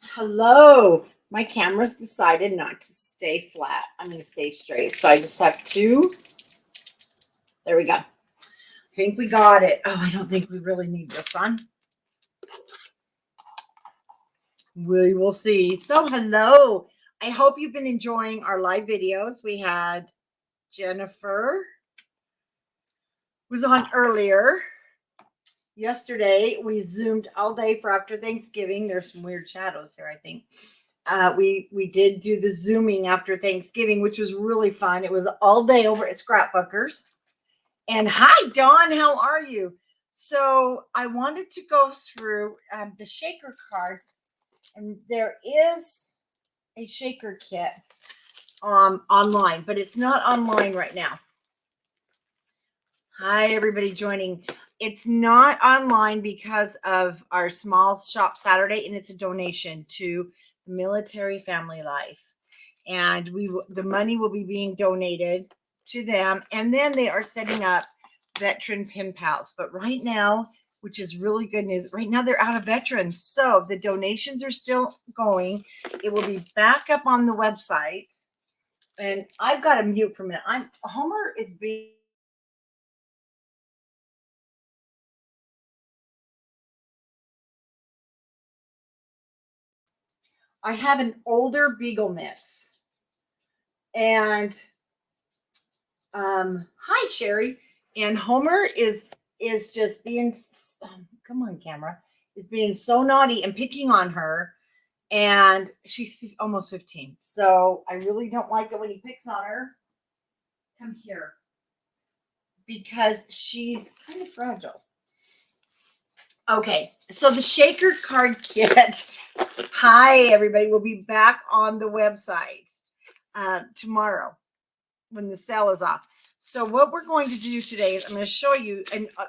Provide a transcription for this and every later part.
Hello. My camera's decided not to stay flat. I'm going to stay straight. So I just have to. There we go. I think we got it. Oh, I don't think we really need this on. We will see. So, hello. I hope you've been enjoying our live videos. We had Jennifer was on earlier. Yesterday, we Zoomed all day for after Thanksgiving. There's some weird shadows here, I think. We did do the Zooming after Thanksgiving, which was really fun. It was all day over at Scrapbookers. And hi, Dawn, how are you? So I wanted to go through the shaker cards, and there is a shaker kit online, but it's not online right now. Hi, everybody joining. It's not online because of our small shop Saturday, and it's a donation to Military Family Life. And the money will be being donated to them. And then they are setting up veteran pen pals. But right now, which is really good news, right now they're out of veterans. So the donations are still going. It will be back up on the website. And I've got to mute for a minute. Homer is being I have an older Beagle mix. And hi Sherry. And Homer is just being come on camera, is being so naughty and picking on her. And she's almost 15. So I really don't like it when he picks on her. Come here. Because she's kind of fragile. Okay, so the shaker card kit. Hi, everybody. We'll be back on the website tomorrow when the sale is off. So what we're going to do today is I'm going to show you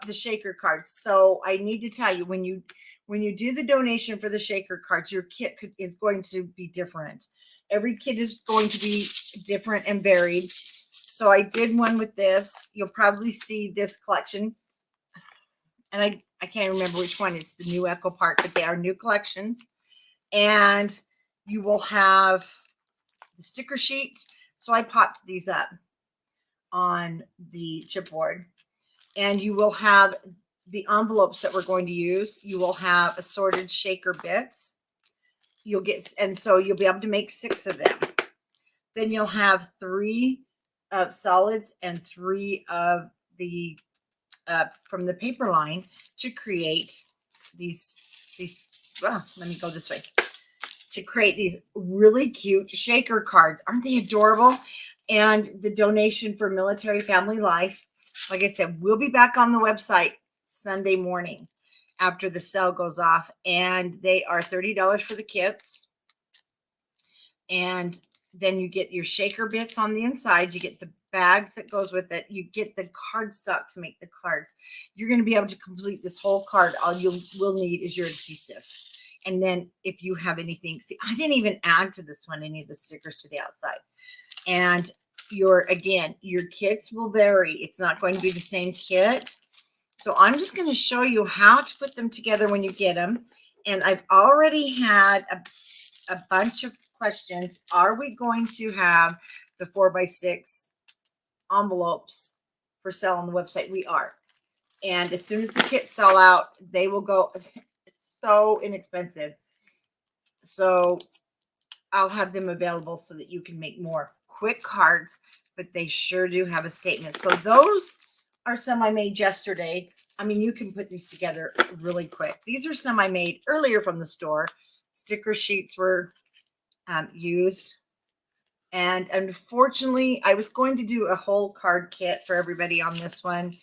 the shaker cards. So I need to tell you when you do the donation for the shaker cards, your kit is going to be different. Every kit is going to be different and varied. So I did one with this. You'll probably see this collection. And I can't remember which one. It's the new Echo Park, but they are new collections. And you will have the sticker sheet. So I popped these up on the chipboard. And you will have the envelopes that we're going to use. You will have assorted shaker bits. And so you'll be able to make 6 of them. Then you'll have 3 of solids and 3 of the from the paper line to create these. Well, let me go this way. To create these really cute shaker cards. Aren't they adorable? And the donation for Military Family Life, like I said, we'll be back on the website Sunday morning after the sale goes off. And they are $30 for the kits. And then you get your shaker bits on the inside. You get the bags that goes with it. You get the cardstock to make the cards. You're going to be able to complete this whole card. All you will need is your adhesive. And then if you have anything, see, I didn't even add to this one any of the stickers to the outside. And your kits will vary. It's not going to be the same kit. So I'm just going to show you how to put them together when you get them. And I've already had a bunch of questions. Are we going to have the 4x6 envelopes for sale on the website? We are. And as soon as the kits sell out, they will go. It's so inexpensive. So I'll have them available so that you can make more quick cards, but they sure do have a statement. So those are some I made yesterday. I mean, you can put these together really quick. These are some I made earlier from the store. Sticker sheets were used. And unfortunately, I was going to do a whole card kit for everybody on this one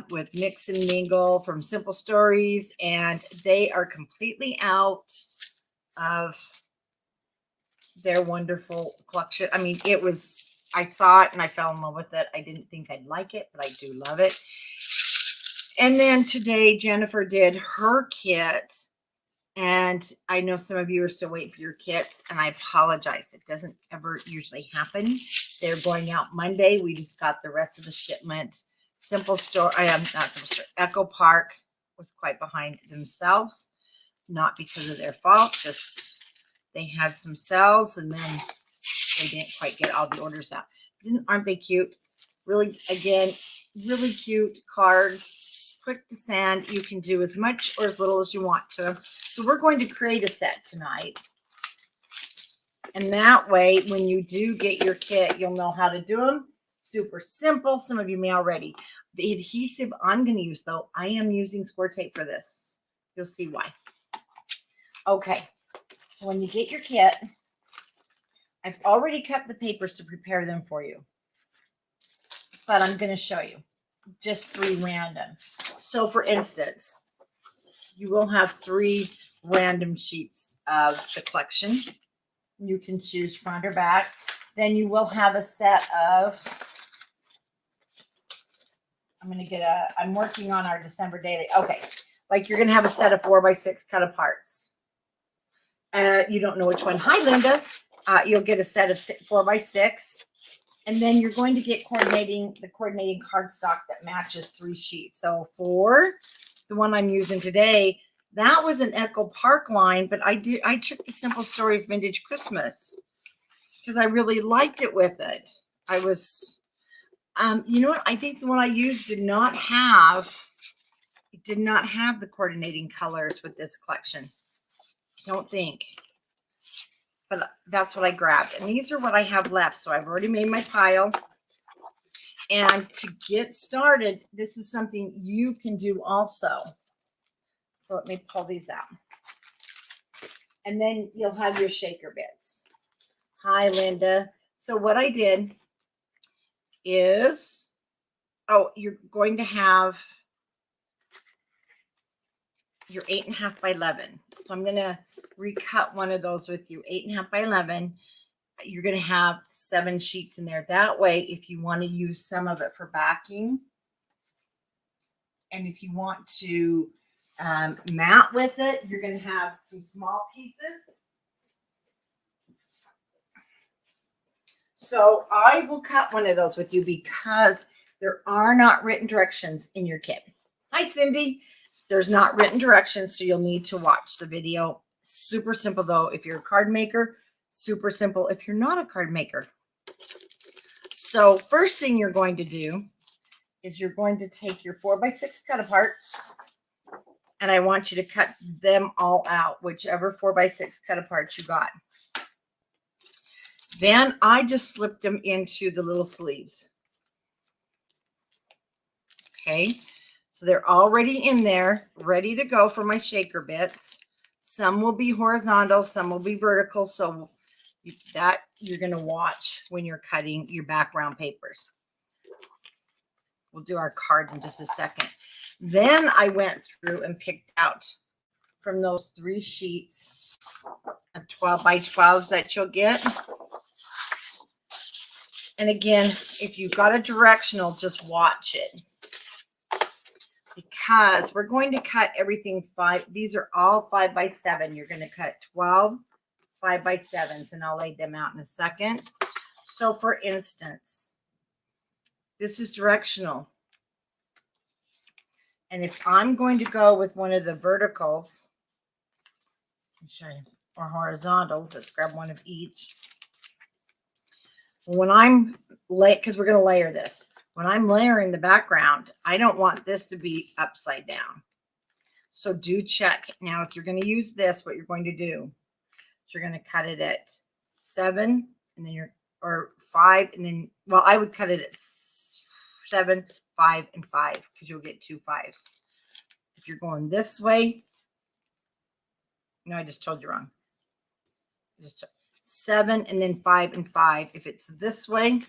with Mix and Mingle from Simple Stories. And they are completely out of their wonderful collection. I mean, I saw it and I fell in love with it. I didn't think I'd like it, but I do love it. And then today, Jennifer did her kit. And I know some of you are still waiting for your kits, and I apologize. It doesn't ever usually happen. They're going out Monday. We just got the rest of the shipment. Not Simple Store. Echo Park was quite behind themselves, not because of their fault, just They had some sales and then they didn't quite get all the orders out. Aren't they cute? Really, again, really cute cards, quick to sand. You can do as much or as little as you want to them. So we're going to create a set tonight. And that way, when you do get your kit, you'll know how to do them. Super simple. Some of you may already. The adhesive I'm going to use, though, I am using score tape for this. You'll see why. Okay. So when you get your kit, I've already cut the papers to prepare them for you. But I'm going to show you just 3 random. So for instance, you will have 3 random sheets of the collection. You can choose front or back. Then you will have a set of, I'm working on our December daily. Okay. Like you're going to have a set of 4x6 cut aparts. You don't know which one. Hi, Linda. You'll get a set of 4x6. And then you're going to get the coordinating cardstock that matches 3 sheets. So for the one I'm using today, that was an Echo Park line, but I took the Simple Stories Vintage Christmas because I really liked it with it. I was, you know what? I think the one I used did not have the coordinating colors with this collection. I don't think. But that's what I grabbed. And these are what I have left. So I've already made my pile. And to get started, this is something you can do also. So let me pull these out. And then you'll have your shaker bits. Hi, Linda. So what I did is, you're going to have your 8.5 by 11. So I'm going to recut one of those with you. 8.5 by 11. You're going to have 7 sheets in there. That way, if you want to use some of it for backing, and if you want to mat with it, you're going to have some small pieces. So I will cut one of those with you because there are not written directions in your kit. Hi, Cindy. There's not written directions, so you'll need to watch the video. Super simple, though, if you're a card maker. Super simple if you're not a card maker. So first thing you're going to do is you're going to take your 4x6 cut aparts, and I want you to cut them all out, whichever 4x6 cut aparts you got. Then I just slipped them into the little sleeves. Okay. So they're already in there, ready to go for my shaker bits. Some will be horizontal, some will be vertical. So that you're going to watch when you're cutting your background papers. We'll do our card in just a second. Then I went through and picked out from those 3 sheets of 12 by 12s that you'll get. And again, if you've got a directional, just watch it. Because we're going to cut everything 5. These are all 5 by 7. You're going to cut 12 5 by 7s, and I'll lay them out in a second. So for instance, this is directional. And if I'm going to go with one of the verticals, I'll show you, or horizontals, let's grab one of each. When I'm because we're going to layer this. When I'm layering the background, I don't want this to be upside down. So do check. Now, if you're going to use this, what you're going to do is you're going to cut it at 7, and then or 5, and then, well, I would cut it at 7, 5, and 5, because you'll get 2 5s. If you're going this way, no, I just told you wrong. 7 and then 5 and 5. If it's this way,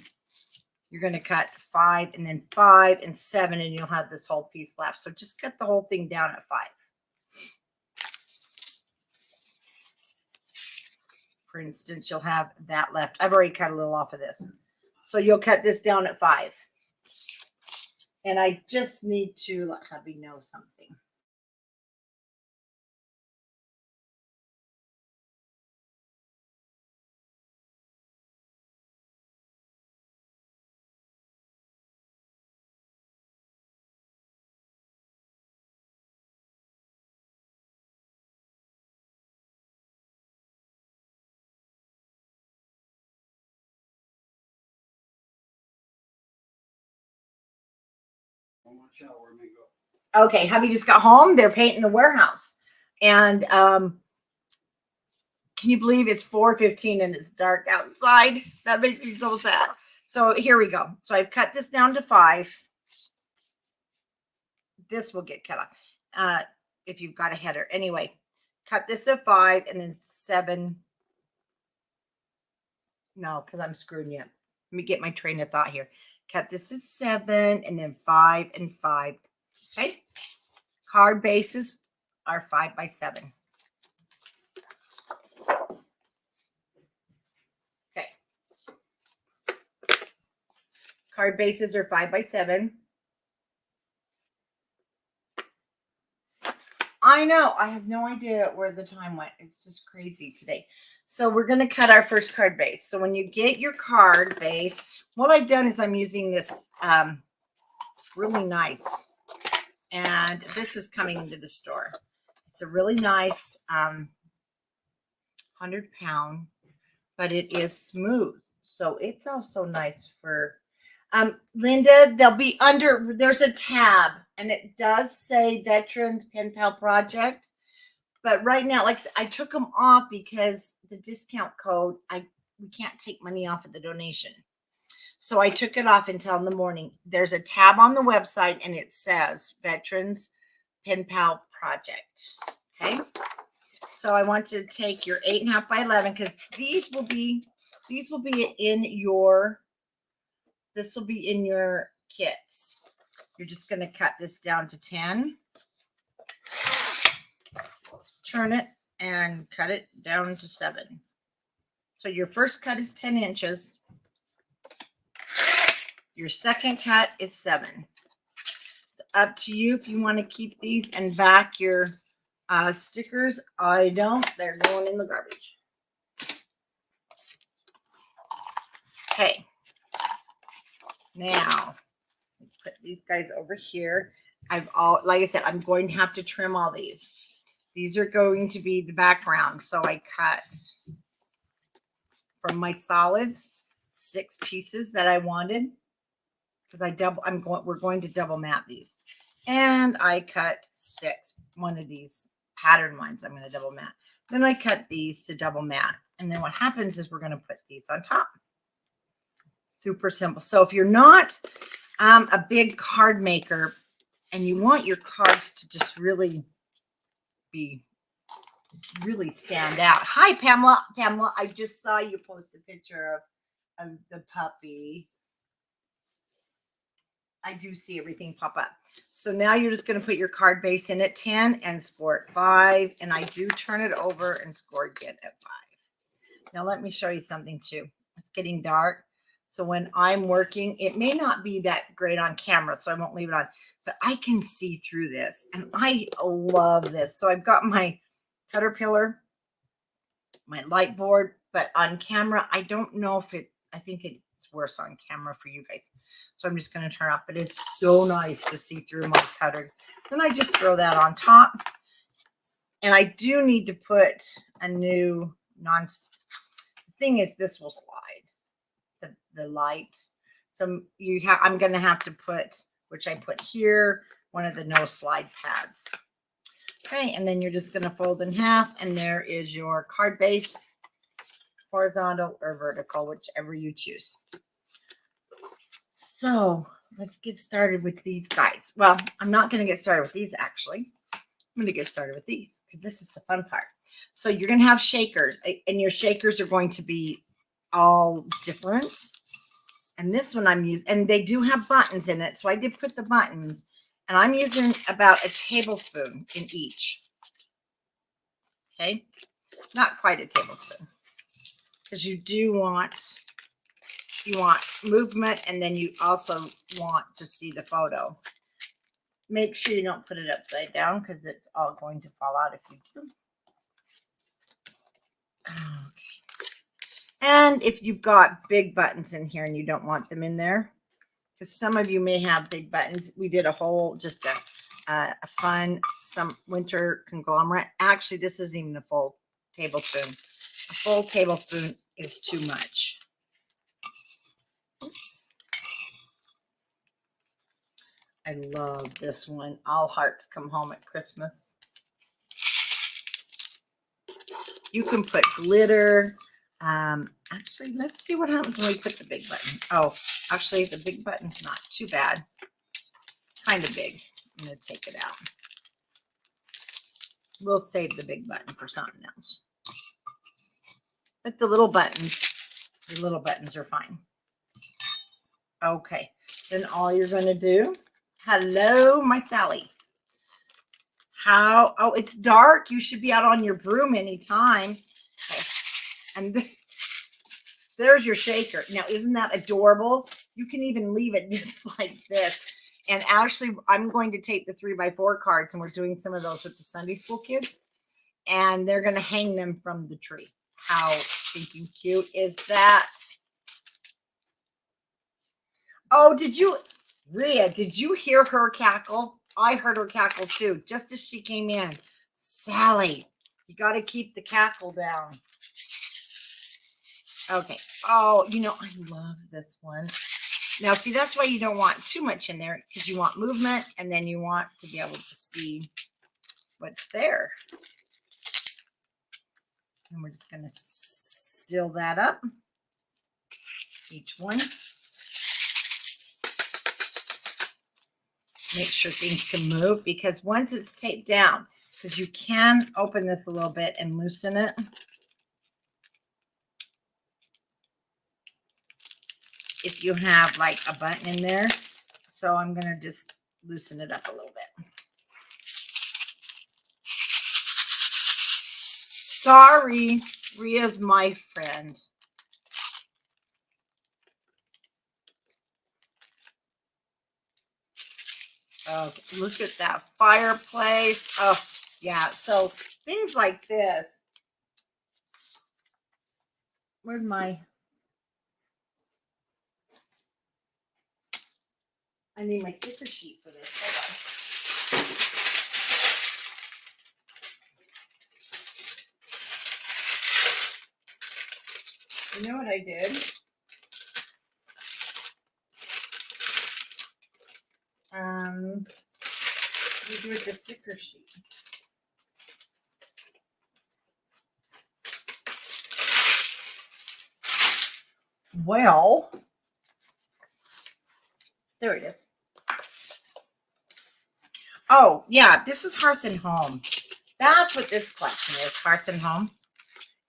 you're going to cut 5 and then 5 and 7, and you'll have this whole piece left. So just cut the whole thing down at 5. For instance, you'll have that left. I've already cut a little off of this. So you'll cut this down at 5. And I just need to let hubby know something. Okay, hubby just got home. They're painting the warehouse. And can you believe it's 4:15 and it's dark outside? That makes me so sad. So here we go. So I've cut this down to 5. This will get cut off if you've got a header. Anyway, cut this at 5 and then 7. No, because I'm screwing you up. Let me get my train of thought here. Cut this at 7 and then 5 and 5. Okay. Card bases are 5 by 7. Okay. Card bases are 5 by 7. I know. I have no idea where the time went. It's just crazy today. So we're going to cut our first card base. So when you get your card base, what I've done is I'm using this really nice. And this is coming into the store. It's a really nice 100-pound, but it is smooth. So it's also nice for Linda, they'll be under, there's a tab and it does say Veterans Pen Pal Project. But right now, like I took them off because the discount code, we can't take money off of the donation. So I took it off until in the morning. There's a tab on the website and it says Veterans Pen Pal Project. Okay. So I want you to take your 8.5 by 11 because these will be in your, this will be in your kits. You're just going to cut this down to 10. Turn it and cut it down to 7. So your first cut is 10 inches. Your second cut is 7. It's up to you if you want to keep these and back your stickers. I don't. They're going in the garbage. Okay. Now, let's put these guys over here. Like I said, I'm going to have to trim all these. These are going to be the background. So I cut from my solids 6 pieces that I wanted because we're going to double mat these. And I cut 6, one of these pattern ones I'm going to double mat. Then I cut these to double mat. And then what happens is we're going to put these on top. Super simple. So if you're not a big card maker and you want your cards to just really stand out. Hi, Pamela. Pamela, I just saw you post a picture of the puppy. I do see everything pop up. So now you're just going to put your card base in at 10 and score at 5. And I do turn it over and score again at 5. Now let me show you something too. It's getting dark. So when I'm working, it may not be that great on camera, so I won't leave it on, but I can see through this and I love this. So I've got my Caterpillar, my light board, but on camera, I don't know if I think it's worse on camera for you guys. So I'm just going to turn off, but it's so nice to see through my cutter. Then I just throw that on top. And I do need to put a new the thing is this will slide. The light. So I'm going to have to put, which I put here, one of the no slide pads. Okay. And then you're just going to fold in half and there is your card base, horizontal or vertical, whichever you choose. So let's get started with these guys. Well, I'm not going to get started with these actually. I'm going to get started with these because this is the fun part. So you're going to have shakers and your shakers are going to be all different. And this one I'm using, and they do have buttons in it. So I did put the buttons and I'm using about a tablespoon in each. Okay. Not quite a tablespoon because you want movement. And then you also want to see the photo. Make sure you don't put it upside down because it's all going to fall out if you do. Okay. And if you've got big buttons in here and you don't want them in there, because some of you may have big buttons. We did a whole, just a fun, some winter conglomerate. Actually, this isn't even a full tablespoon. A full tablespoon is too much. I love this one. All hearts come home at Christmas. You can put glitter. Actually, let's see what happens when we put the big button. Oh, actually, the big button's not too bad. Kind of big. I'm going to take it out. We'll save the big button for something else. But the little buttons are fine. Okay, then all you're going to do, hello, my Sally. Oh, it's dark. You should be out on your broom anytime. Okay. And there's your shaker. Now, isn't that adorable? You can even leave it just like this. And actually, I'm going to take the 3x4 cards, and we're doing some of those with the Sunday school kids. And they're going to hang them from the tree. How stinking cute is that? Oh, Rhea, did you hear her cackle? I heard her cackle too, just as she came in. Sally, you got to keep the cackle down. Okay. Oh, I love this one. Now, see, that's why you don't want too much in there, because you want movement, and then you want to be able to see what's there. And we're just going to seal that up, each one. Make sure things can move, because once it's taped down, because you can open this a little bit and loosen it. If you have like a button in there. So I'm going to just loosen it up a little bit. Sorry, Rhea's my friend. Okay, look at that fireplace. Oh, yeah. So things like this. Where's my... I need my sticker sheet for this. Hold on. You know what I did? We do it the sticker sheet. Well, there it is. Oh, yeah, this is Hearth and Home. That's what this collection is, Hearth and Home.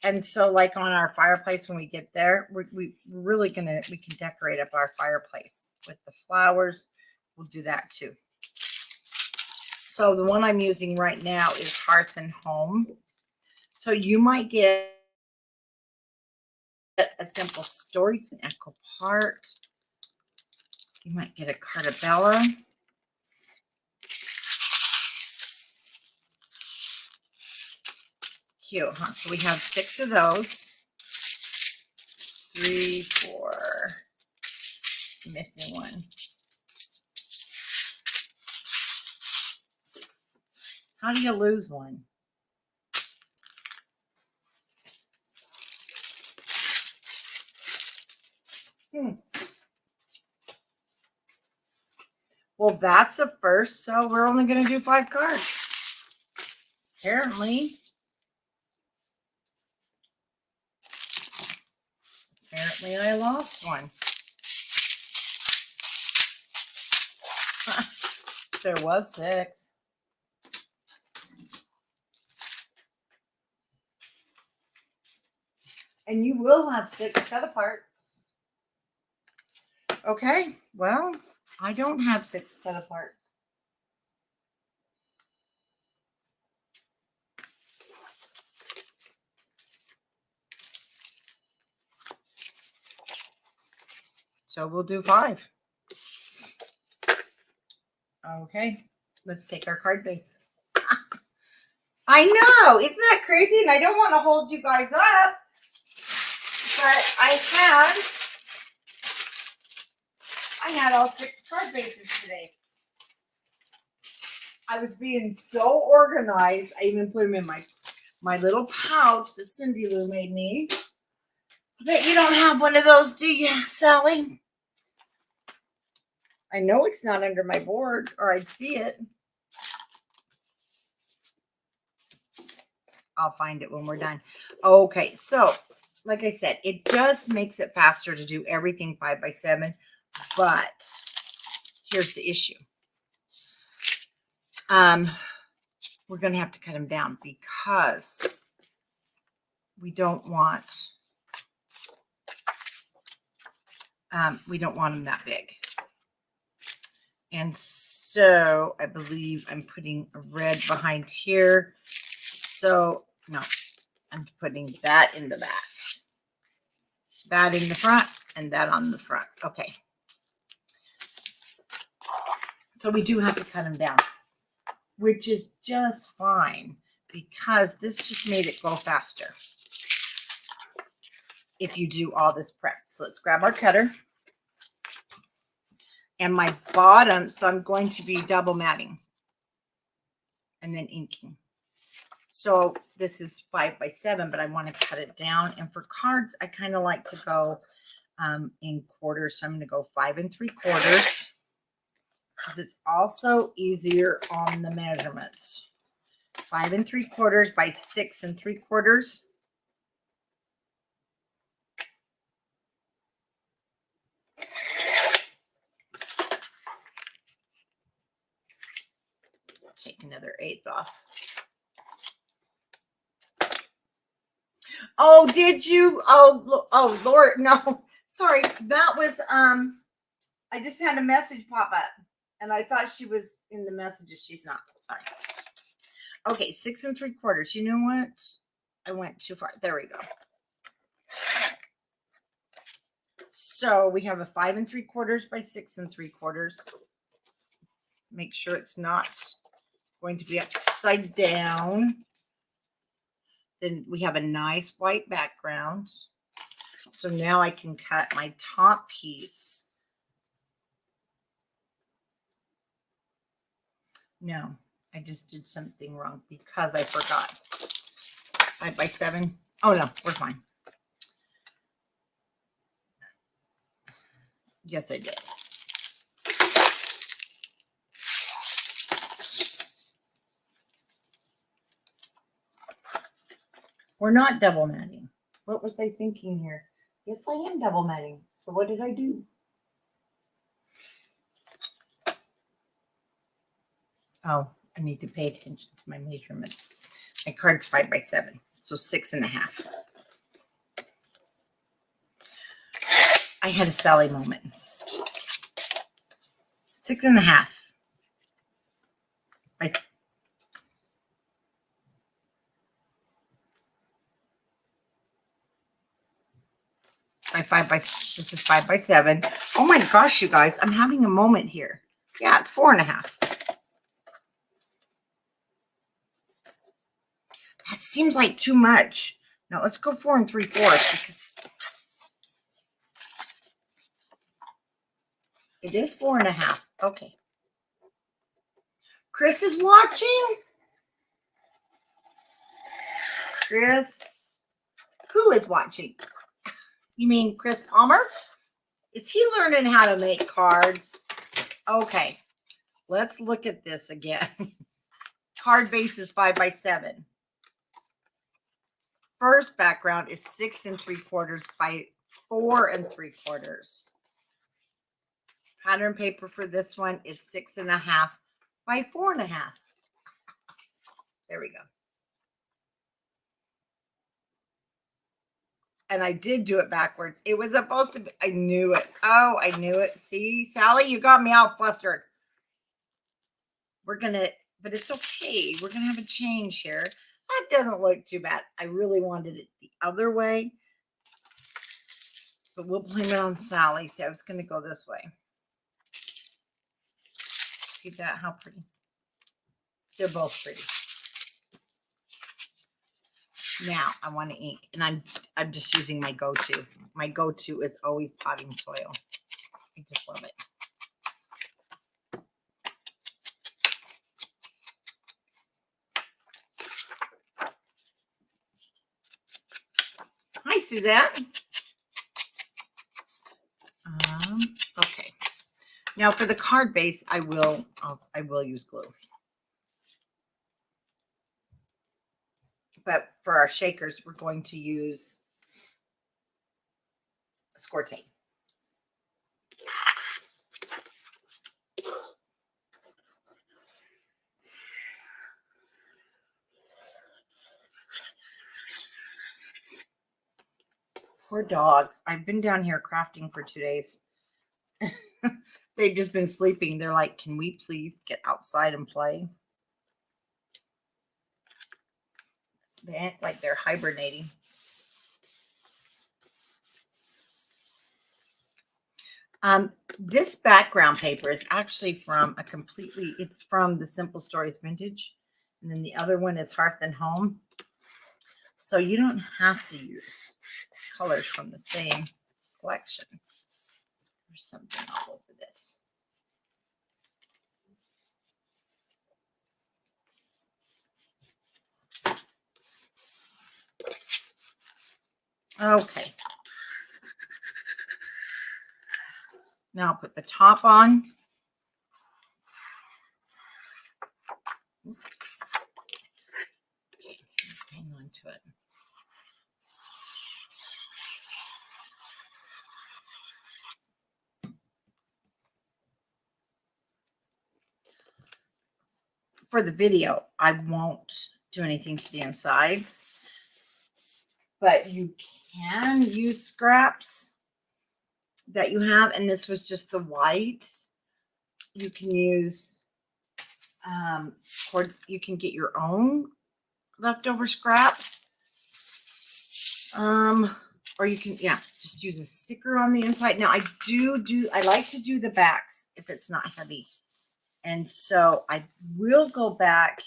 And so, like on our fireplace, when we get there, we're really we can decorate up our fireplace with the flowers. We'll do that too. So the one I'm using right now is Hearth and Home. So you might get a Simple Stories in Echo Park. You might get a Cartabella. Cute, huh? So we have 6 of those. 3, 4. Missing one. How do you lose one? Well, that's a first, so we're only going to do 5 cards. Apparently I lost one. There was 6. And you will have 6 set apart. Okay, well, I don't have 6 set apart. So we'll do 5. Okay, let's take our card base. I know, isn't that crazy? And I don't want to hold you guys up, but I had all 6 card bases today. I was being so organized. I even put them in my little pouch that Cindy Lou made me. I bet you don't have one of those, do you, Sally? I know it's not under my board or I'd see it. I'll find it when we're done. Okay, so like I said, it just makes it faster to do everything 5x7, but here's the issue. We're going to have to cut them down because we don't want them that big. And so I believe I'm putting a red behind here. So no, I'm putting that in the back, that in the front, and that on the front. Okay. So we do have to cut them down, which is just fine because this just made it go faster if you do all this prep. So let's grab our cutter and my bottom. So I'm going to be double matting and then inking. So this is 5x7, but I want to cut it down. And for cards, I kind of like to go in quarters. So I'm going to go 5 3/4 because it's also easier on the measurements. 5 3/4 by 6 3/4. Take another 1/8 off. Oh, did you? Oh, Lord, no. Sorry. That was, I just had a message pop up and I thought she was in the messages. She's not. Sorry. Okay, 6 3/4. You know what? I went too far. There we go. So we have a 5 3/4 by 6 3/4. Make sure it's not going to be upside down. Then we have a nice white background. So now I can cut my top piece. No, I just did something wrong because I forgot. 5x7. Oh no, we're fine. Yes, I did. We're not double matting. What was I thinking here? Yes, I am double matting. So what did I do? Oh, I need to pay attention to my measurements. My card's 5x7, so 6 1/2. I had a Sally moment. 6 1/2. Right. This is 5x7. Oh my gosh, you guys, I'm having a moment here. Yeah, it's 4 1/2. That seems like too much. Now let's go 4 3/4 because it is 4 1/2. Okay. Chris is watching. Chris, who is watching? You mean Chris Palmer? Is he learning how to make cards? Okay, let's look at this again. Card base is 5x7. First background is 6 3/4 by 4 3/4. Pattern paper for this one is 6 1/2 by 4 1/2. There we go. And I did do it backwards. It was supposed to be, I knew it. Oh, I knew it. See, Sally, you got me all flustered. We're going to, but it's okay. We're going to have a change here. That doesn't look too bad. I really wanted it the other way, but we'll blame it on Sally. See, I was going to go this way. See that? How pretty. They're both pretty. Now I want to ink, and I'm just using my go-to. My go-to is always potting soil. I just love it. Hi, Suzette. Okay. Now for the card base, I will use glue. But for our shakers, we're going to use score tape. Poor dogs. I've been down here crafting for 2 days. They've just been sleeping. They're like, can we please get outside and play? They act like they're hibernating. This background paper is actually from it's from the Simple Stories Vintage. And then the other one is Hearth and Home. So you don't have to use colors from the same collection. There's something all over this. Okay. Now I'll put the top on. Oops. Okay, hang on to it. For the video, I won't do anything to the insides, but you can use scraps that you have, and this was just the white. You can use, or you can get your own leftover scraps, or you can, just use a sticker on the inside. Now I like to do the backs if it's not heavy. And so I will go back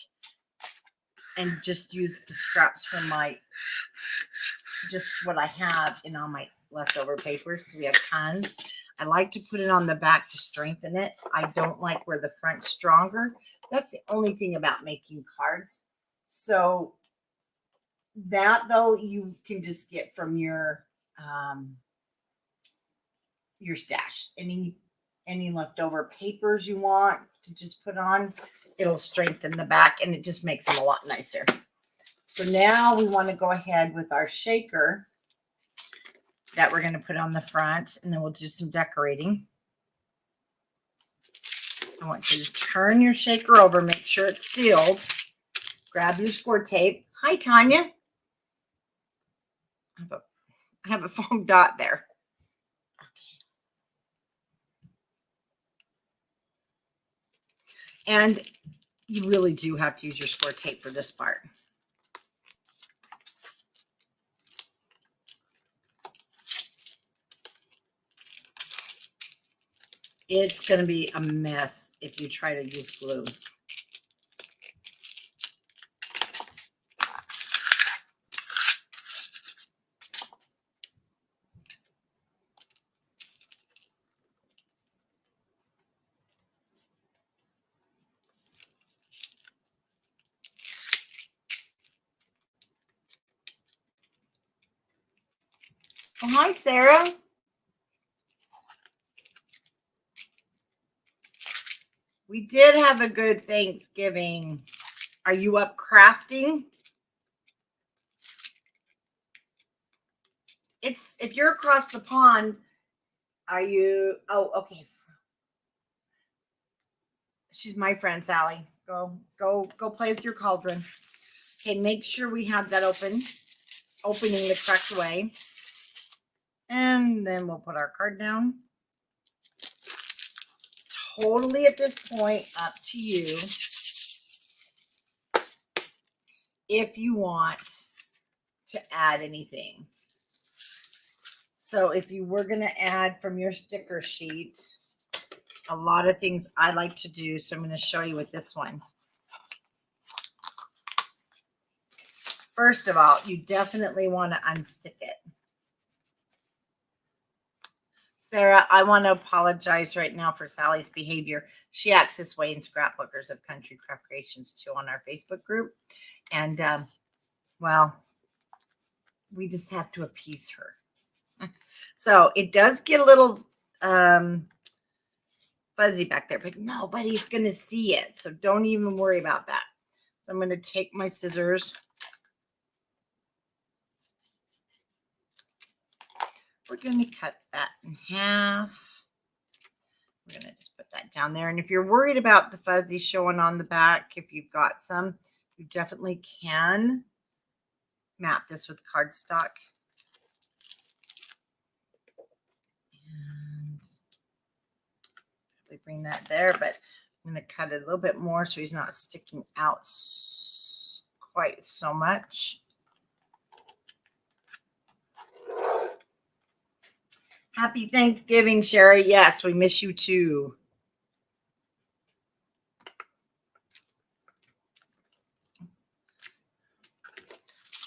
and just use the scraps from just what I have in all my leftover papers, because we have tons. I like to put it on the back to strengthen it. I don't like where the front's stronger. That's the only thing about making cards. So that, though, you can just get from your stash. Any leftover papers you want to just put on, it'll strengthen the back and it just makes them a lot nicer. So now we want to go ahead with our shaker that we're going to put on the front, and then we'll do some decorating. I want you to turn your shaker over, make sure it's sealed. Grab your score tape. Hi, Tanya. I have a foam dot there. And you really do have to use your score tape for this part. It's going to be a mess if you try to use glue. Oh, hi, Sarah. We did have a good Thanksgiving. Are you up crafting? If you're across the pond, are you? Oh, okay. She's my friend, Sally. Go play with your cauldron. Okay, make sure we have that opening the correct way. And then we'll put our card down. Totally at this point up to you if you want to add anything. So if you were going to add from your sticker sheet, a lot of things I like to do. So I'm going to show you with this one. First of all, you definitely want to unstick it. Sarah, I want to apologize right now for Sally's behavior. She acts this way in Scrapbookers of Country Craft Creations too on our Facebook group. And, well, we just have to appease her. So it does get a little fuzzy back there, but nobody's going to see it. So don't even worry about that. So I'm going to take my scissors. We're going to cut that in half. We're going to just put that down there. And if you're worried about the fuzzy showing on the back, if you've got some, you definitely can map this with cardstock. And we bring that there, but I'm going to cut it a little bit more so he's not sticking out quite so much. Happy Thanksgiving, Sherry. Yes, we miss you too.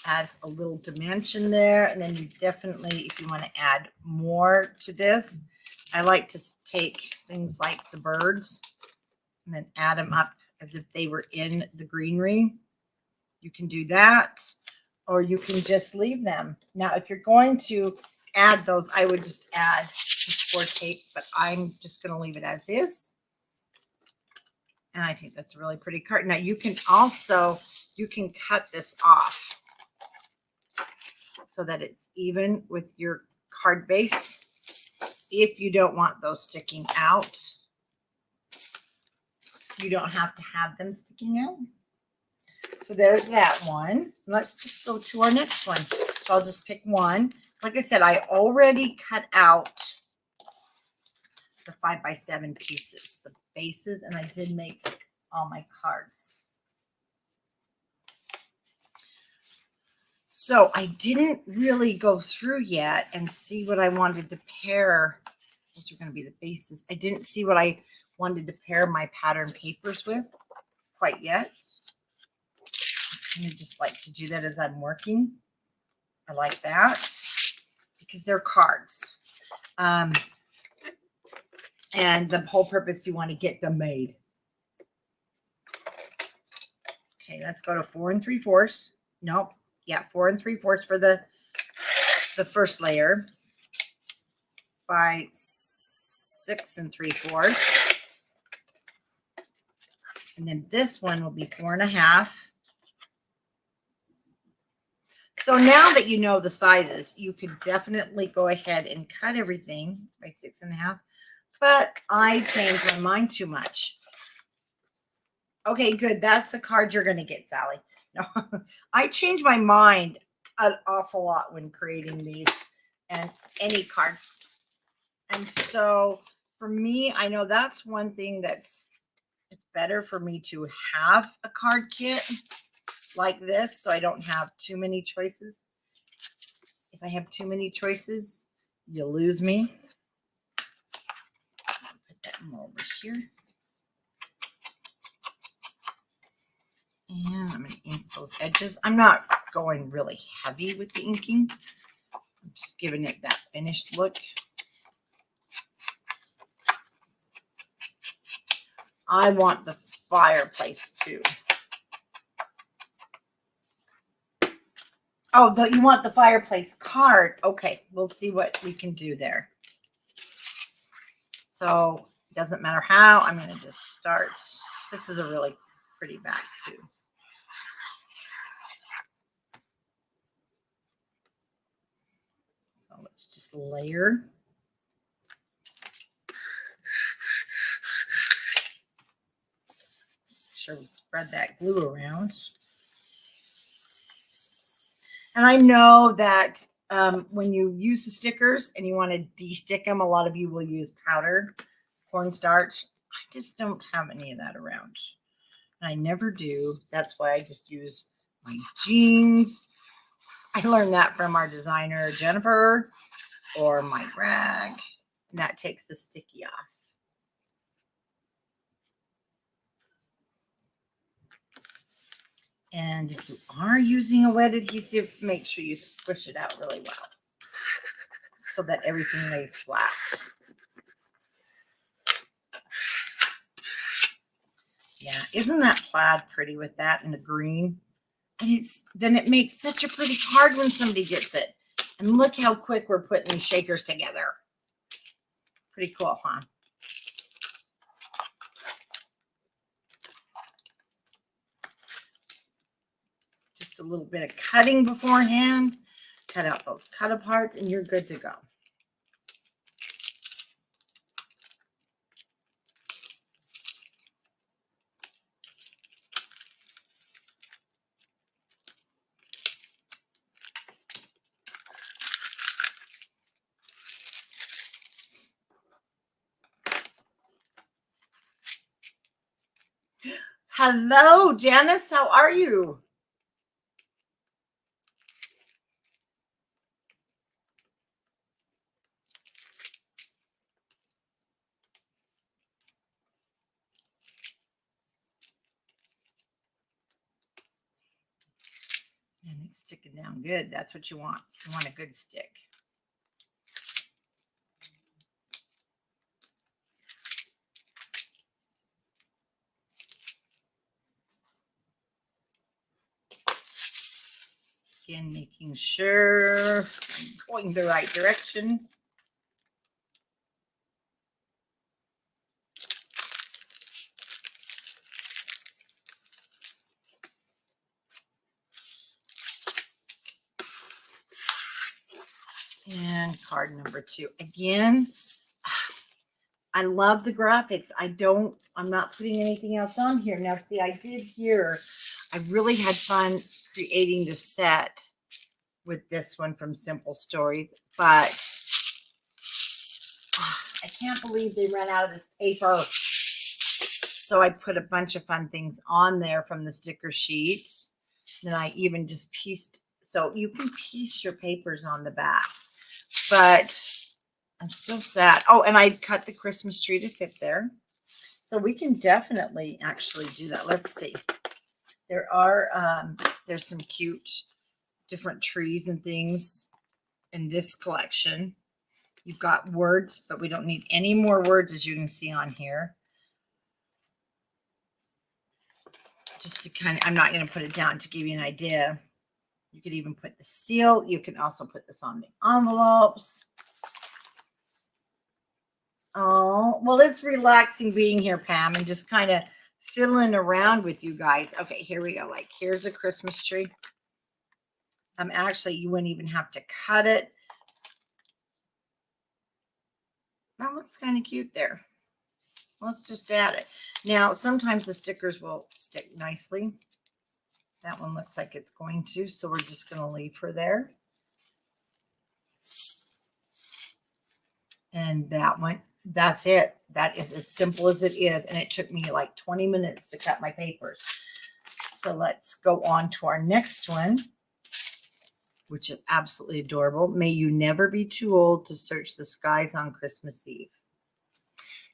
Adds a little dimension there. And then you definitely, if you want to add more to this, I like to take things like the birds and then add them up as if they were in the greenery. You can do that, or you can just leave them. Now, if you're going to add those, I would just add score tape, but I'm just going to leave it as is. And I think that's a really pretty card. Now, you can cut this off so that it's even with your card base. If you don't want those sticking out, you don't have to have them sticking out. So there's that one. Let's just go to our next one. So I'll just pick one. Like I said, I already cut out the 5x7 pieces, the bases, and I did make all my cards. So I didn't really go through yet and see what I wanted to pair. Those are going to be the bases. I didn't see what I wanted to pair my pattern papers with quite yet. I just like to do that as I'm working. I like that because they're cards. And the whole purpose, you want to get them made. Okay, let's go to 4 3/4. Nope. Yeah, 4 3/4 for the first layer by 6 3/4. And then this one will be 4 1/2. So now that you know the sizes, you could definitely go ahead and cut everything by 6 1/2. But I changed my mind too much. Okay, good. That's the card you're going to get, Sally. No, I changed my mind an awful lot when creating these and any cards. And so for me, I know that's one thing it's better for me to have a card kit like this so I don't have too many choices. If I have too many choices, you lose me. Put that more over here. And I'm going to ink those edges. I'm not going really heavy with the inking. I'm just giving it that finished look. I want the fireplace too. Oh, you want the fireplace card. Okay, we'll see what we can do there. So it doesn't matter how. I'm going to just start. This is a really pretty back too. So let's just layer. Make sure we spread that glue around. And I know that when you use the stickers and you want to de-stick them, a lot of you will use powder cornstarch. I just don't have any of that around. And I never do. That's why I just use my jeans. I learned that from our designer, Jennifer, or my rag. And that takes the sticky off. And if you are using a wet adhesive, make sure you squish it out really well so that everything lays flat. Yeah, isn't that plaid pretty with that and the green? And then it makes such a pretty card when somebody gets it. And look how quick we're putting these shakers together. Pretty cool, huh? little bit of cutting beforehand. Cut out those cut aparts and you're good to go. Hello, Janice. How are you? And it's sticking down good. That's what you want. You want a good stick. Again, making sure I'm going the right direction. And card number 2. Again, I love the graphics. I'm not putting anything else on here. Now, see, I did here. I really had fun creating the set with this one from Simple Stories, but I can't believe they ran out of this paper. So I put a bunch of fun things on there from the sticker sheet. Then I even just pieced, so you can piece your papers on the back, but I'm still sad. Oh, and I cut the Christmas tree to fit there. So we can definitely actually do that. Let's see. There are, there's some cute different trees and things in this collection. You've got words, but we don't need any more words, as you can see on here. Just to kind of, I'm not going to put it down to give you an idea. You could even put the seal. You can also put this on the envelopes. Oh, well, it's relaxing being here, Pam, and just kind of fiddling around with you guys. Okay, here we go. Like, here's a Christmas tree. Actually, you wouldn't even have to cut it. That looks kind of cute there. Let's just add it. Now, sometimes the stickers will stick nicely. That one looks like it's going to, so we're just going to leave her there. And that one, that's it. That is as simple as it is. And it took me like 20 minutes to cut my papers. So let's go on to our next one, which is absolutely adorable. May you never be too old to search the skies on Christmas Eve.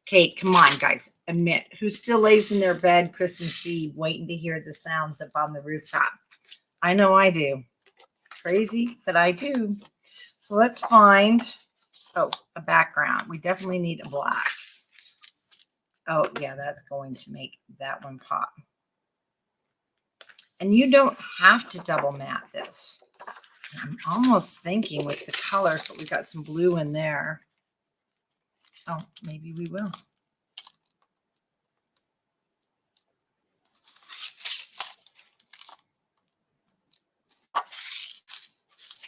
Okay, come on, guys. Admit, who still lays in their bed Christmas Eve waiting to hear the sounds up on the rooftop? I know I do. Crazy, but I do. So let's find, oh, a background. We definitely need a black. Oh, yeah, that's going to make that one pop. And you don't have to double matte this. I'm almost thinking with the colors, but we got some blue in there. Oh, maybe we will.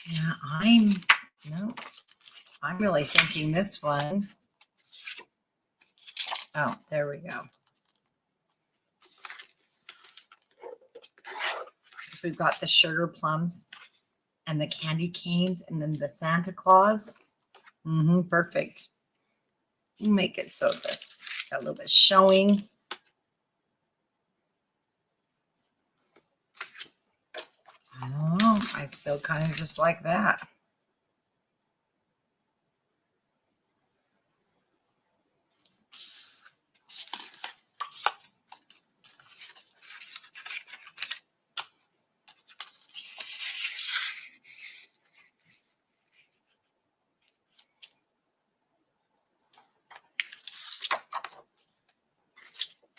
Yeah, I'm really thinking this one. Oh, there we go. We've got the sugar plums and the candy canes and then the Santa Claus. Perfect. Make it so this got a little bit showing. I don't know. I feel kind of just like that.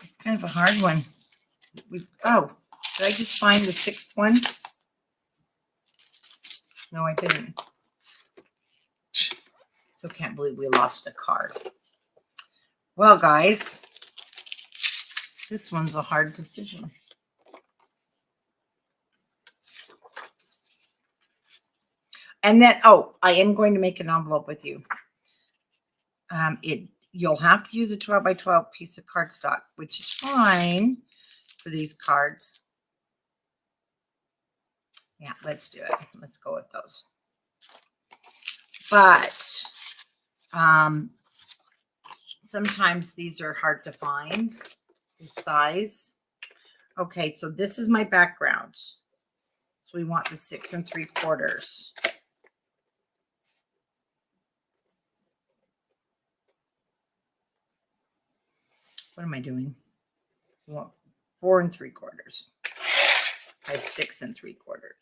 It's kind of a hard one. Oh, did I just find the 6th one? No, I didn't. So can't believe we lost a card. Well, guys, this one's a hard decision. And then, oh, I am going to make an envelope with you. You'll have to use a 12 by 12 piece of cardstock, which is fine for these cards. Yeah, let's do it. Let's go with those. But sometimes these are hard to find, the size. Okay, so this is my background. So we want the 6 3/4. What am I doing? We want 4 3/4 by 6 3/4.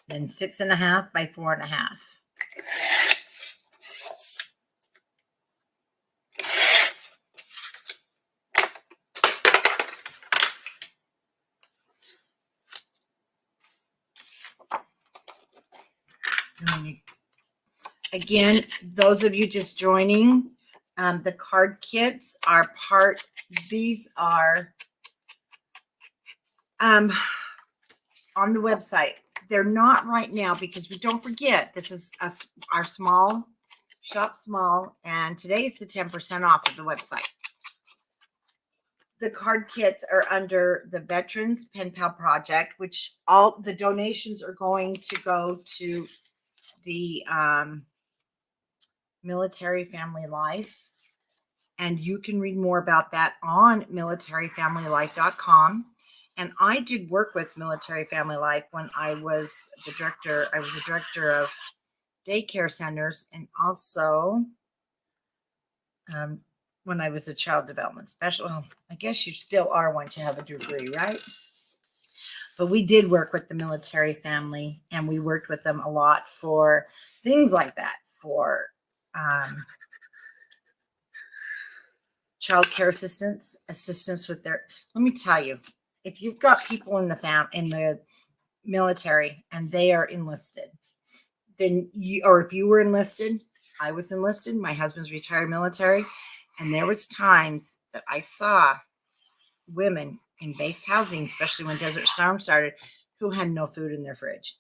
Then 6 1/2 by 4 1/2. Again, those of you just joining, the card kits are these are on the website. They're not right now because we don't forget, this is our small, shop small, and today is the 10% off of the website. The card kits are under the Veterans Pen Pal Project, which all the donations are going to go to the Military Family Life. And you can read more about that on militaryfamilylife.com. And I did work with Military Family Life when I was the director. I was the director of daycare centers, and also when I was a child development specialist. Well, I guess you still are once you have a degree, right? But we did work with the military family, and we worked with them a lot for things like that, for child care assistance with their, let me tell you, if you've got people in the military and they are enlisted, then or if you were enlisted, I was enlisted, my husband's retired military, and there was times that I saw women in base housing, especially when Desert Storm started, who had no food in their fridge.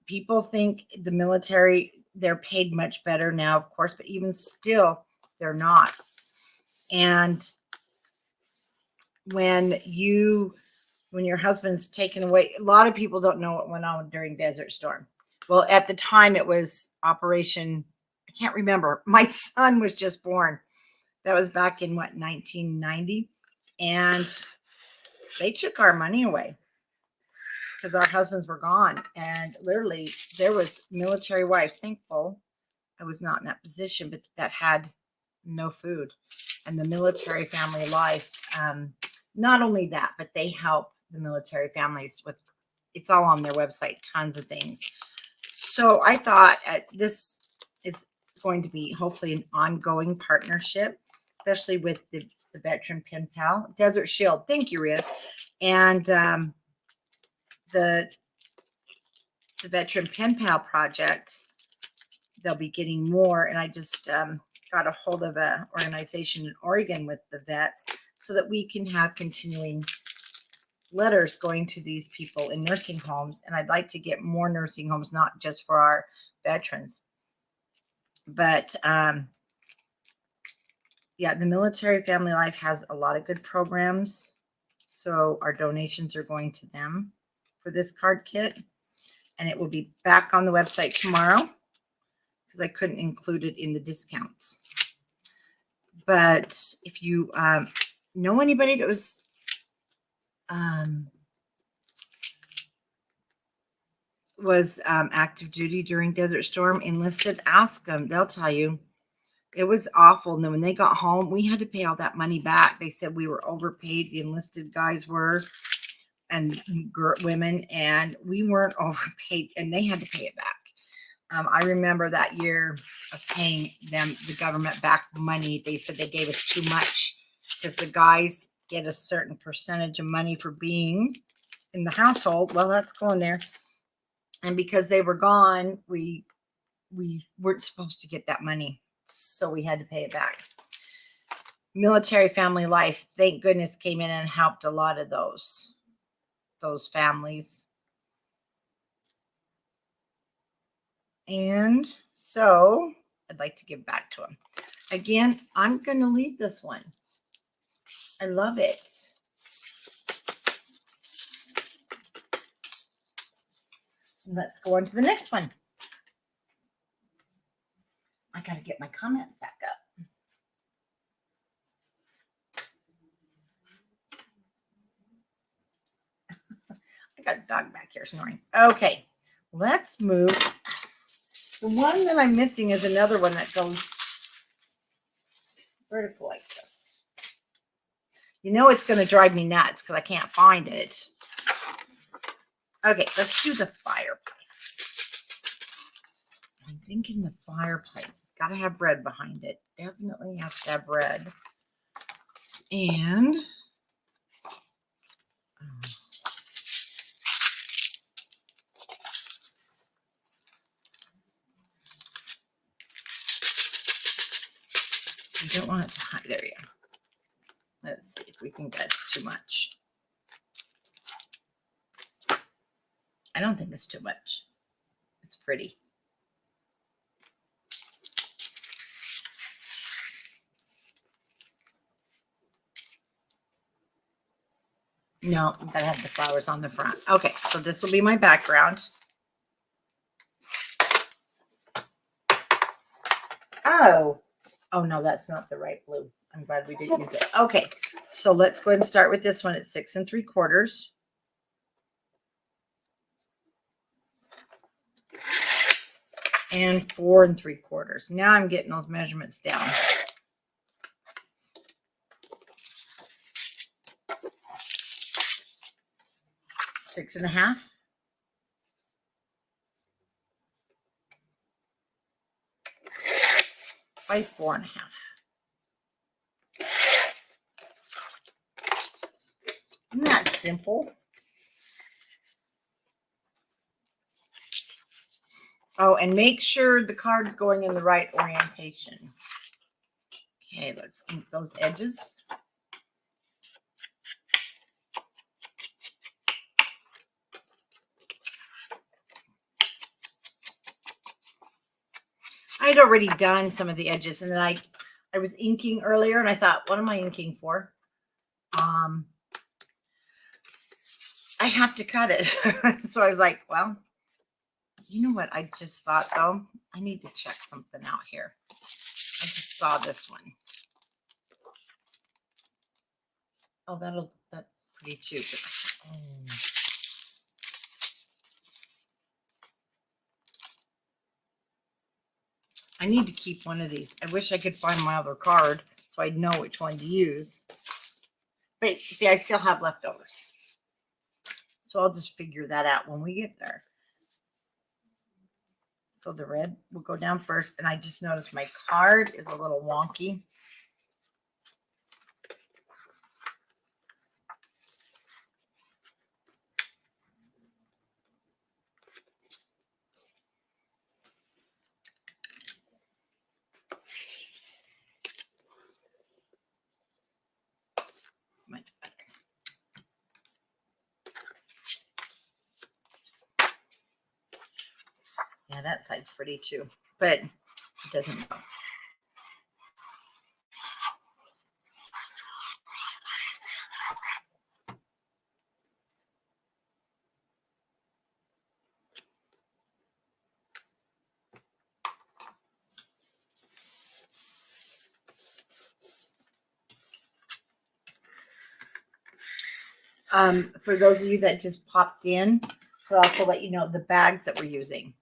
People think the military, they're paid much better now, of course, but even still, they're not. And when your husband's taken away, a lot of people don't know what went on during Desert Storm. Well, at the time it was Operation, I can't remember. My son was just born. That was back in 1990. And they took our money away because our husbands were gone. And literally there was military wives, thankful I was not in that position, but that had no food. And the Military Family Life, not only that, but they help the military families with, it's all on their website, tons of things. So I thought this is going to be hopefully an ongoing partnership, especially with the Veteran Pen Pal, Desert Shield. Thank you, Rita. And the Veteran Pen Pal project, they'll be getting more. And I just got a hold of an organization in Oregon with the vets so that we can have continuing letters going to these people in nursing homes. And I'd like to get more nursing homes, not just for our veterans, but yeah, the Military Family Life has a lot of good programs. So our donations are going to them for this card kit. And it will be back on the website tomorrow because I couldn't include it in the discounts. But if you know anybody that was active duty during Desert Storm, enlisted, ask them. They'll tell you. It was awful. And then when they got home, we had to pay all that money back. They said we were overpaid. The enlisted guys were, and women, and we weren't overpaid, and they had to pay it back. I remember that year of paying them, the government, back money. They said they gave us too much because the guys get a certain percentage of money for being in the household. Well, that's going there. And because they were gone, we weren't supposed to get that money. So we had to pay it back. Military Family Life, thank goodness, came in and helped a lot of those families. And so I'd like to give back to them. Again, I'm going to leave this one. I love it. Let's go on to the next one. I got to get my comments back up. I got a dog back here snoring. Okay, let's move. The one that I'm missing is another one that goes vertical like this. You know it's going to drive me nuts because I can't find it. Okay, let's do the fireplace. I'm thinking the fireplace. It's got to have bread behind it. Definitely has to have bread. And you don't want it to hide. There you go. Let's see if we think that's too much. I don't think it's too much. It's pretty. No, I'm gonna have the flowers on the front. Okay, so this will be my background. Oh no, that's not the right blue. I'm glad we didn't use it. Okay, so let's go ahead and start with this one at 6 3/4. And 4 3/4. Now I'm getting those measurements down. 6 1/2. By 4 1/2. Isn't that simple? Oh, and make sure the card's going in the right orientation. Okay, let's ink those edges. I'd already done some of the edges, and then I was inking earlier, and I thought, what am I inking for? I have to cut it. So I was like, well, you know what? I just thought, though, I need to check something out here. I just saw this one. Oh, that's pretty too. I need to keep one of these. I wish I could find my other card so I'd know which one to use. But see, I still have leftovers. So I'll just figure that out when we get there. So the red will go down first. And I just noticed my card is a little wonky. Much better. Yeah, that side's pretty too, but it doesn't go. For those of you that just popped in, to also let you know the bags that we're using,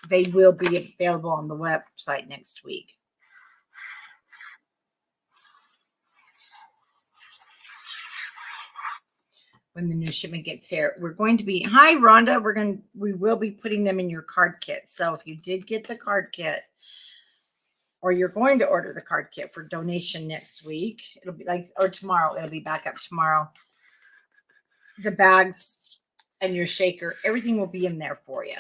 they will be available on the website next week. When the new shipment gets here, we're going to be, hi Rhonda, we will be putting them in your card kit. So if you did get the card kit, or you're going to order the card kit for donation next week, it'll be like, or tomorrow, it'll be back up tomorrow. The bags and your shaker, everything will be in there for you.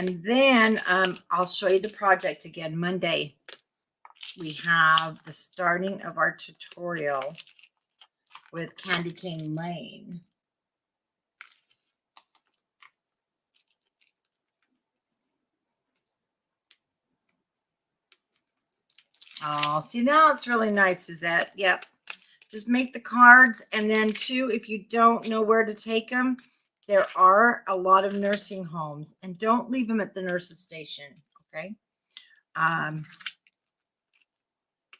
And then I'll show you the project again Monday. We have the starting of our tutorial with Candy Cane Lane. Oh, see, now it's really nice, Suzette. Yep. Just make the cards. And then, too, if you don't know where to take them, there are a lot of nursing homes. And don't leave them at the nurse's station, okay?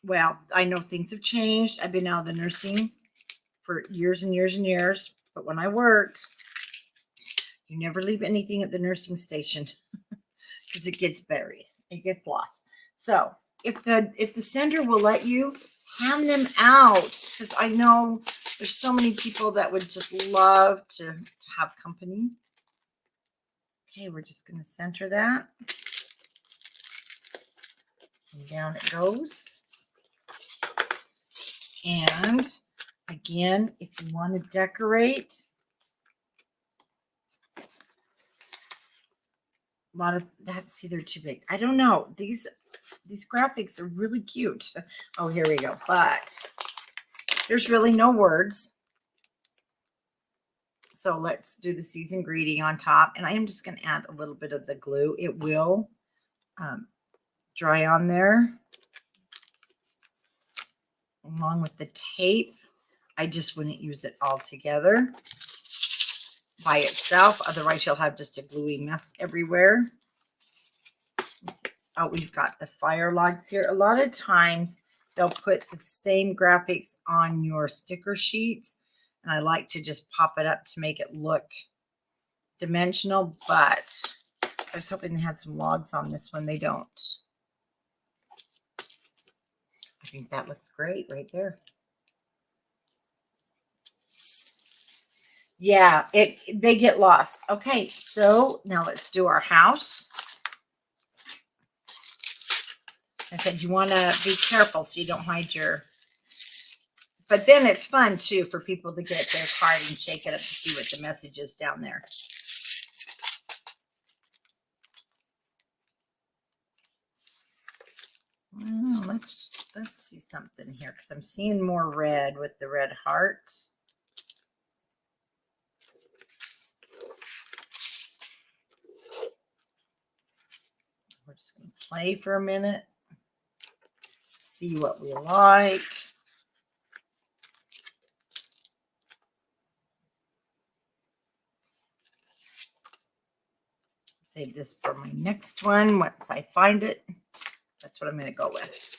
Well, I know things have changed. I've been out of the nursing for years and years and years. But when I worked, you never leave anything at the nursing station because it gets buried. It gets lost. So if the sender will let you, hand them out, because I know there's so many people that would just love to have company. Okay, we're just going to center that. And down it goes. And again, if you want to decorate, a lot of that, see, they're too big. I don't know. These graphics are really cute. Oh, here we go. But there's really no words. So let's do the seasoned greeting on top. And I am just going to add a little bit of the glue. It will dry on there. Along with the tape. I just wouldn't use it all together by itself. Otherwise, you'll have just a gluey mess everywhere. Oh, we've got the fire logs here. A lot of times, they'll put the same graphics on your sticker sheets. And I like to just pop it up to make it look dimensional. But I was hoping they had some logs on this one. They don't. I think that looks great right there. Yeah, they get lost. Okay, so now let's do our house. I said you want to be careful so you don't hide your... But then it's fun, too, for people to get their card and shake it up to see what the message is down there. Well, let's see something here, because I'm seeing more red with the red hearts. We're just going to play for a minute, see what we like. Save this for my next one. Once I find it, that's what I'm going to go with.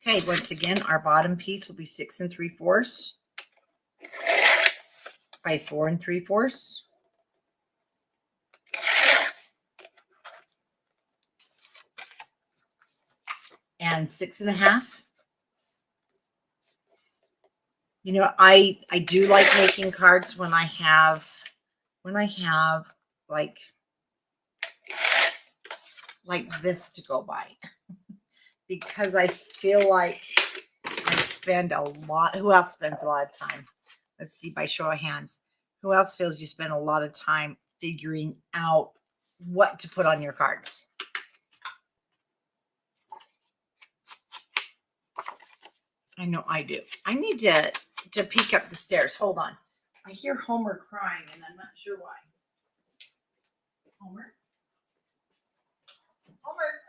Okay, once again, our bottom piece will be 6 3/4 by 4 3/4. And 6 1/2. You know, I do like making cards when I have like this to go by, because I feel like I spend a lot. Who else spends a lot of time? Let's see, by show of hands. Who else feels you spend a lot of time figuring out what to put on your cards? I know I do. I need to peek up the stairs. Hold on. I hear Homer crying, and I'm not sure why. Homer? Homer?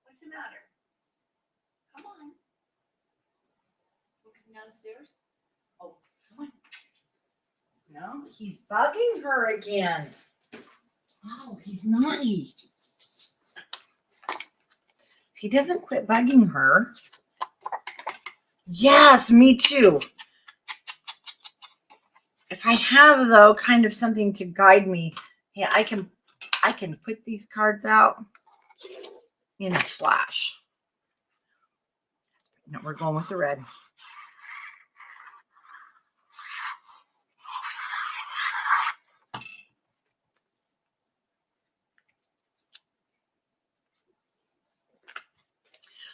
What's the matter? Come on. Looking down the stairs? Oh, come on. No, he's bugging her again. Oh, he's naughty. He doesn't quit bugging her. Yes, me too. If I have, though, kind of something to guide me, yeah, I can put these cards out in a flash. No, we're going with the red.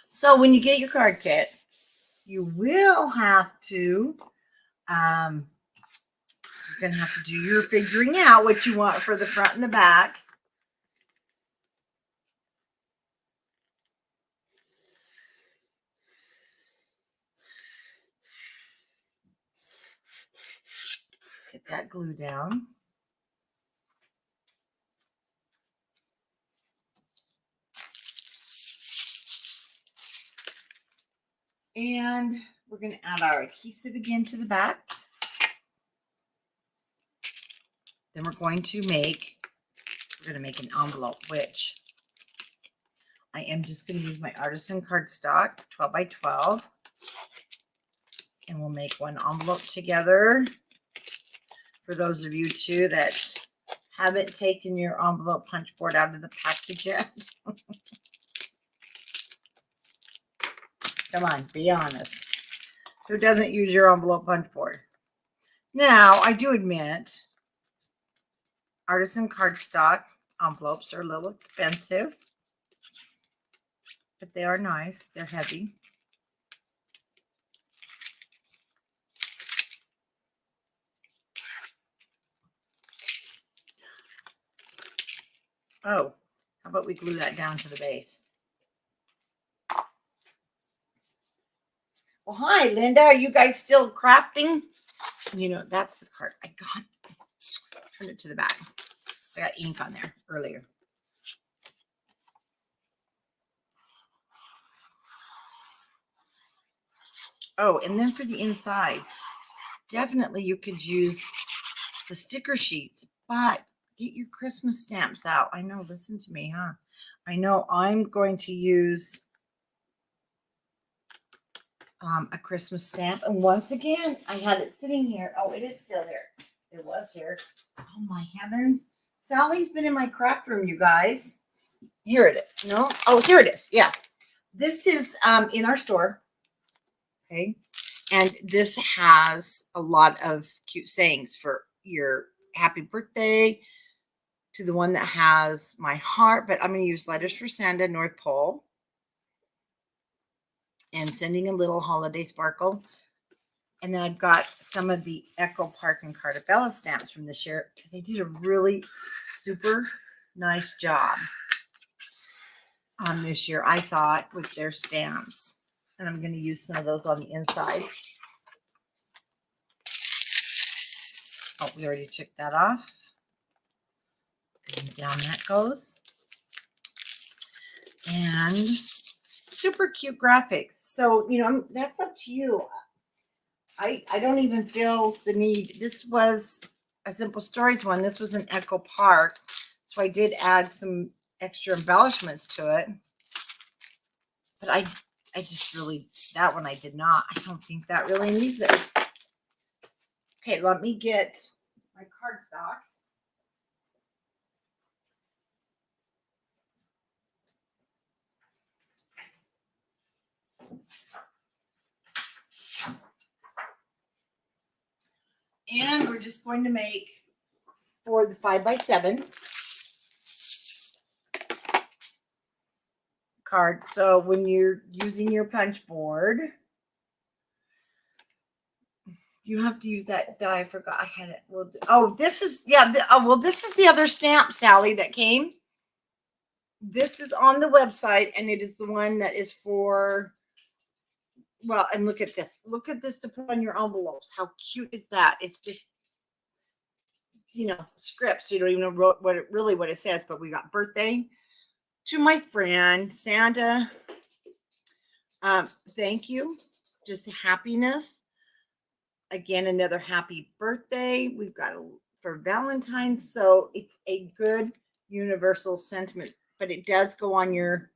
So when you get your card kit, You will have to, you're going to have to do your figuring out what you want for the front and the back. Get that glue down. And we're going to add our adhesive again to the back. Then we're going to make an envelope, which I am just going to use my artisan cardstock, 12 by 12. And we'll make one envelope together. For those of you too that haven't taken your envelope punch board out of the package yet. Come on, be honest. Who doesn't use your envelope punch board? Now, I do admit, artisan cardstock envelopes are a little expensive, but they are nice. They're heavy. Oh, how about we glue that down to the base? Well, hi, Linda. Are you guys still crafting? You know, that's the card I got. Turn it to the back. I got ink on there earlier. Oh, and then for the inside, definitely you could use the sticker sheets, but get your Christmas stamps out. I know, listen to me, huh? I know I'm going to use a Christmas stamp. And once again, I had it sitting here. Oh, it is still there. It was here. Oh, my heavens. Sally's been in my craft room, you guys. Here it is. No? Oh, here it is. Yeah. This is in our store. Okay. And this has a lot of cute sayings for your happy birthday, to the one that has my heart, but I'm going to use Letters for Santa, North Pole, and Sending a Little Holiday Sparkle. And then I've got some of the Echo Park and Carta Bella stamps from this year. They did a really super nice job on this year, I thought, with their stamps. And I'm going to use some of those on the inside. Oh, we already took that off. And down that goes. And super cute graphics. So, you know, that's up to you. I don't even feel the need. This was a Simple Stories one. This was an Echo Park. So I did add some extra embellishments to it. But I just really, that one I did not. I don't think that really needs it. Okay, let me get my cardstock. And we're just going to make for the 5x7 card. So when you're using your punch board, you have to use that die. I forgot I had it. Oh, this is, yeah. Well, this is the other stamp, Sally, that came. This is on the website, and it is the one that is for, well, and look at this. Look at this to put on your envelopes. How cute is that? It's just, you know, scripts. You don't even know what it says, but we got birthday to my friend Santa. Thank you. Just happiness. Again, another happy birthday. We've got for Valentine's. So it's a good universal sentiment, but it does go on your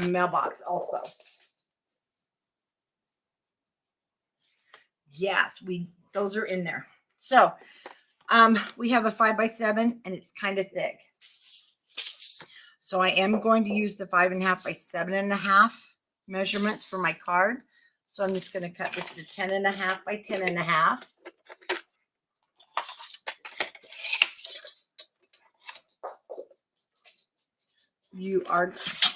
mailbox also. Yes, those are in there. So we have a 5x7 and it's kind of thick. So I am going to use the 5.5 by 7.5 measurements for my card. So I'm just going to cut this to 10.5 by 10.5. I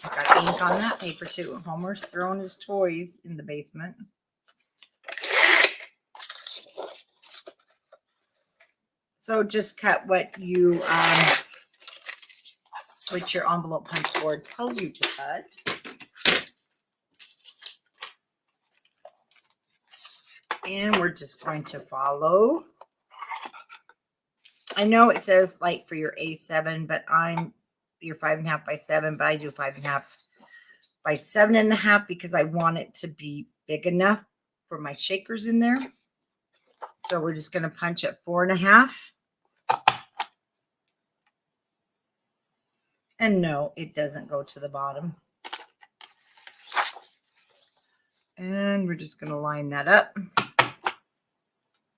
got ink on that paper too. Homer's throwing his toys in the basement. So just cut what your envelope punch board tells you to cut. And we're just going to follow. I know it says like for your A7, but I'm your 5.5 by 7, but I do 5.5 by 7.5 because I want it to be big enough for my shakers in there. So we're just going to punch at 4.5. And no, it doesn't go to the bottom. And we're just going to line that up.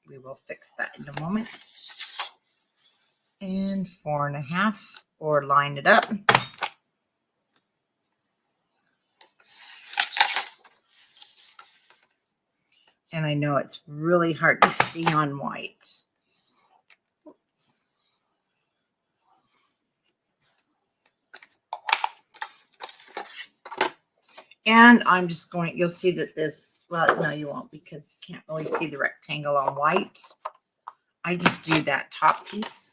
We will fix that in a moment. And 4.5, or line it up. And I know it's really hard to see on white. And I'm just going, you'll see that this, well, no, you won't because you can't really see the rectangle on white. I just do that top piece.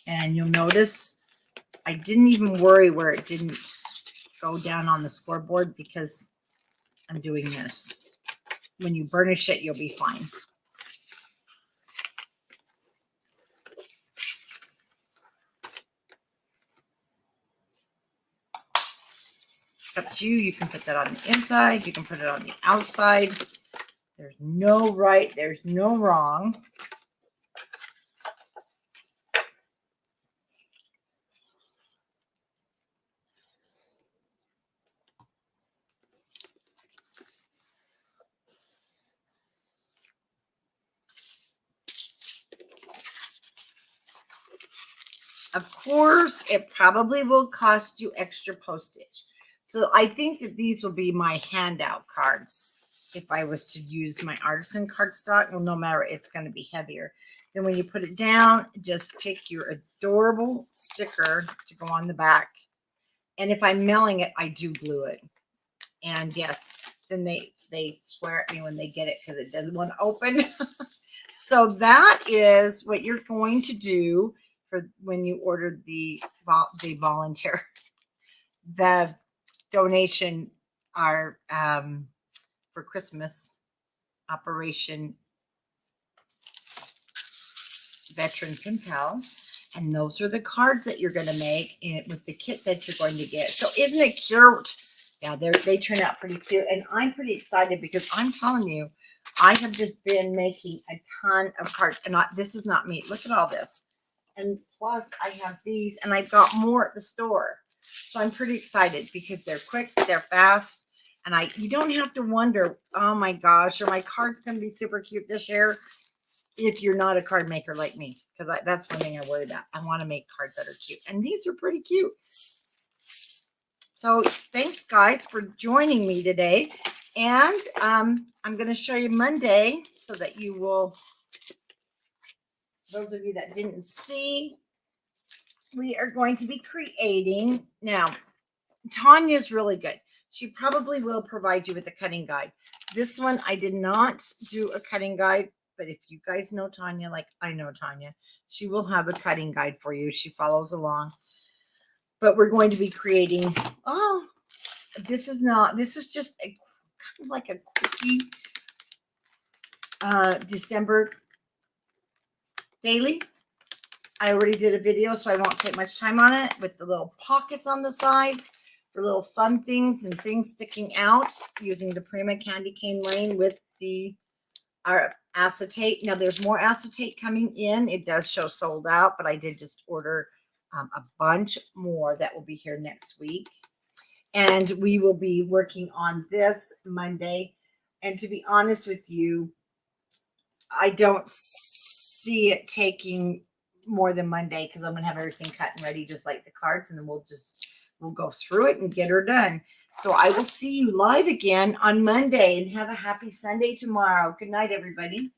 And you'll notice I didn't even worry where it didn't go down on the scoreboard because I'm doing this. When you burnish it, you'll be fine. Up to you. You can put that on the inside. You can put it on the outside. There's no right. There's no wrong. Of course, it probably will cost you extra postage. So I think that these will be my handout cards. If I was to use my artisan cardstock, well, no matter, it's going to be heavier. Then when you put it down, just pick your adorable sticker to go on the back. And if I'm mailing it, I do glue it. And yes, then they swear at me when they get it because it doesn't want to open. So that is what you're going to do for when you order the volunteer, the donation are for Christmas, Operation Veteran Pen Pal. And those are the cards that you're going to make with the kit that you're going to get. So isn't it cute? Yeah, they turn out pretty cute. And I'm pretty excited because I'm telling you, I have just been making a ton of cards. And this is not me. Look at all this. And plus, I have these, and I've got more at the store. So I'm pretty excited because they're quick, they're fast, and you don't have to wonder, oh my gosh, are my cards going to be super cute this year? If you're not a card maker like me, because that's one thing I worry about. I want to make cards that are cute, and these are pretty cute. So thanks, guys, for joining me today. And I'm going to show you Monday so that you will. Those of you that didn't see, we are going to be creating. Now, Tanya's really good. She probably will provide you with a cutting guide. This one, I did not do a cutting guide, but if you guys know Tanya, like I know Tanya, she will have a cutting guide for you. She follows along. But we're going to be creating, this is just a kind of like a quickie December daily. I already did a video, so I won't take much time on it, with the little pockets on the sides for little fun things and things sticking out, using the Prima Candy Cane Lane with our acetate. Now there's more acetate coming in. It does show sold out, but I did just order a bunch more that will be here next week. And we will be working on this Monday. And to be honest with you, I don't see it taking more than Monday because I'm going to have everything cut and ready just like the cards, and then we'll just we'll go through it and get her done. So I will see you live again on Monday, and have a happy Sunday tomorrow. Good night, everybody.